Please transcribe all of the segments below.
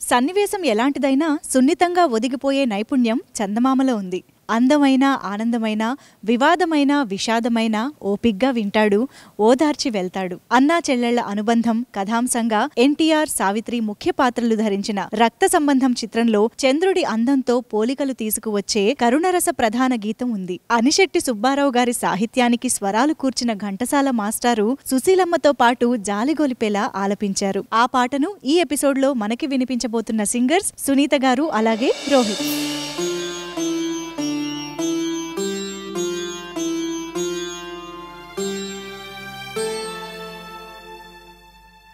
సన్నివేశం ఎలాంటిదైనా సున్నితంగా ఒదిగిపోయే నైపుణ్యం చందమామలో ఉంది. అందమైన ఆనందమైన వివాదమైన విషాదమైన ఓపిగ్గా వింటాడు, ఓదార్చి వెళ్తాడు. అన్నా చెల్లెళ్ల అనుబంధం కథాంశంగా ఎన్టీఆర్ సావిత్రి ముఖ్య పాత్రలు ధరించిన రక్త సంబంధం చిత్రంలో చంద్రుడి అందంతో పోలికలు తీసుకువచ్చే కరుణరస ప్రధాన గీతం ఉంది. అనిశెట్టి సుబ్బారావు గారి సాహిత్యానికి స్వరాలు కూర్చిన ఘంటసాల మాస్టారు సుశీలమ్మతో పాటు జాలిగొలిపేలా ఆలపించారు. ఆ పాటను ఈ ఎపిసోడ్లో మనకి వినిపించబోతున్న సింగర్స్ సునీత గారు అలాగే రోహిత్.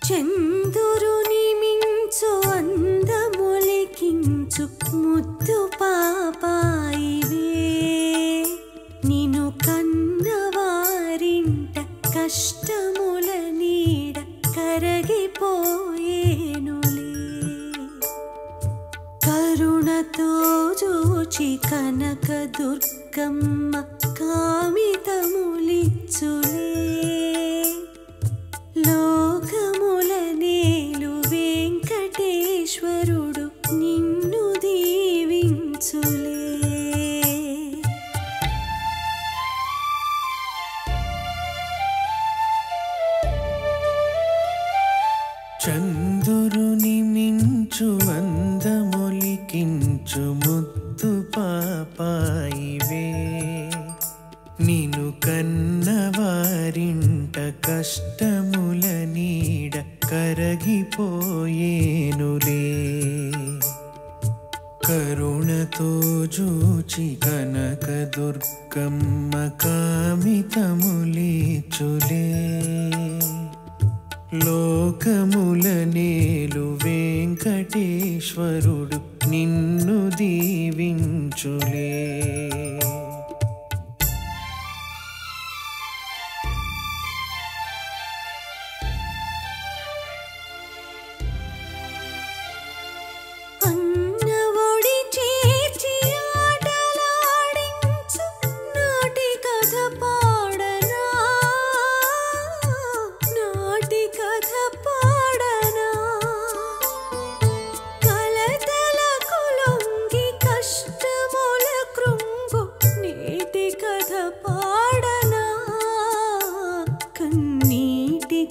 చందురుని మించు అందములికించు ముద్దు పాపాయివే, నిన్ను కన్నవారింట కష్టముల నీడ కరగిపోయేనులే. కరుణతో చూచి కనక దుర్గమ్మ కామితములిచ్చులే. లోకముల నేలు వెంకటేశ్వరుడు నిన్ను దీవించులే. చందురుని మించు అందమొలికించు ముద్దు పాపాయివే, నిన్ను కన్నవారింట కష్టముల నీడ కరగిపోయేనులే. కరుణతో జూచి కనక దుర్గమ్మ కామితములిచ్చులే. లోకముల నేలు వెంకటేశ్వరుడు నిన్ను దీవించులే.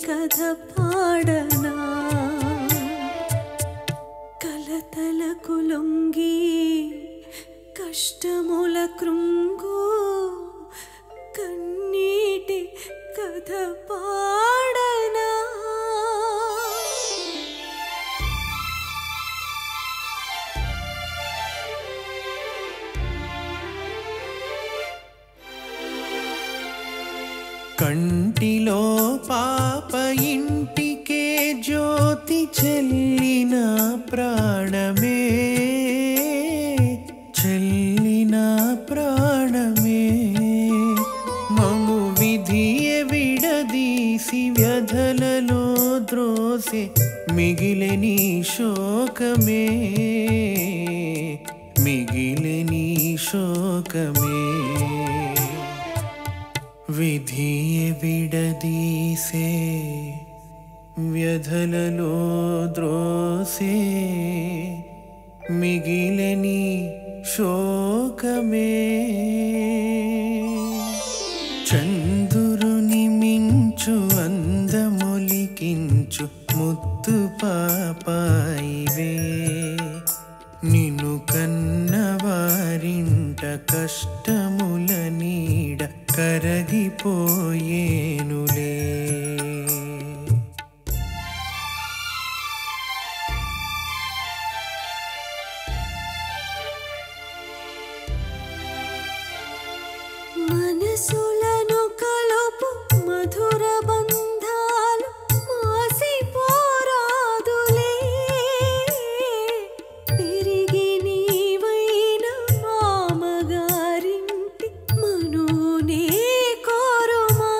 కథ పాడనా కలతలకు లొంగి కష్టముల కృంగు కన్నీటి కథ పాడనా. కంటిలో పాప ఇంటికే జ్యోతి చెల్లిన ప్రాణమే, చెల్లిన ప్రాణమే. మము విధియే విడదీసి వ్యధలలో ద్రోసే మిగిలిని శోకమే, మిగిలిని శోకమే. విధియే విడదీసే వ్యధలలో ద్రోసే మిగిలిని శోకమే. చందురుని మించు అందమొలికించు ముద్దు పాపాయివే, నిన్ను కన్నవారింట కష్టముల నీడ కరగిపోయేనులే. మనసులను కలుపు మధుర బంధాలు మాసిపోరాదులే. పెరిగి నీవైన మామగారింటి మనోనే కోరుమా.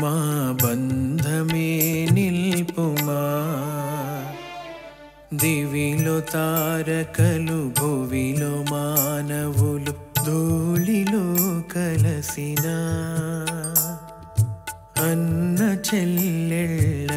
మా బంధమే నిల్పుమా. దివిలో తారకలు భువిలో మానవులు ధూళిలో కలసిన అన్న చెల్లెళ్ళ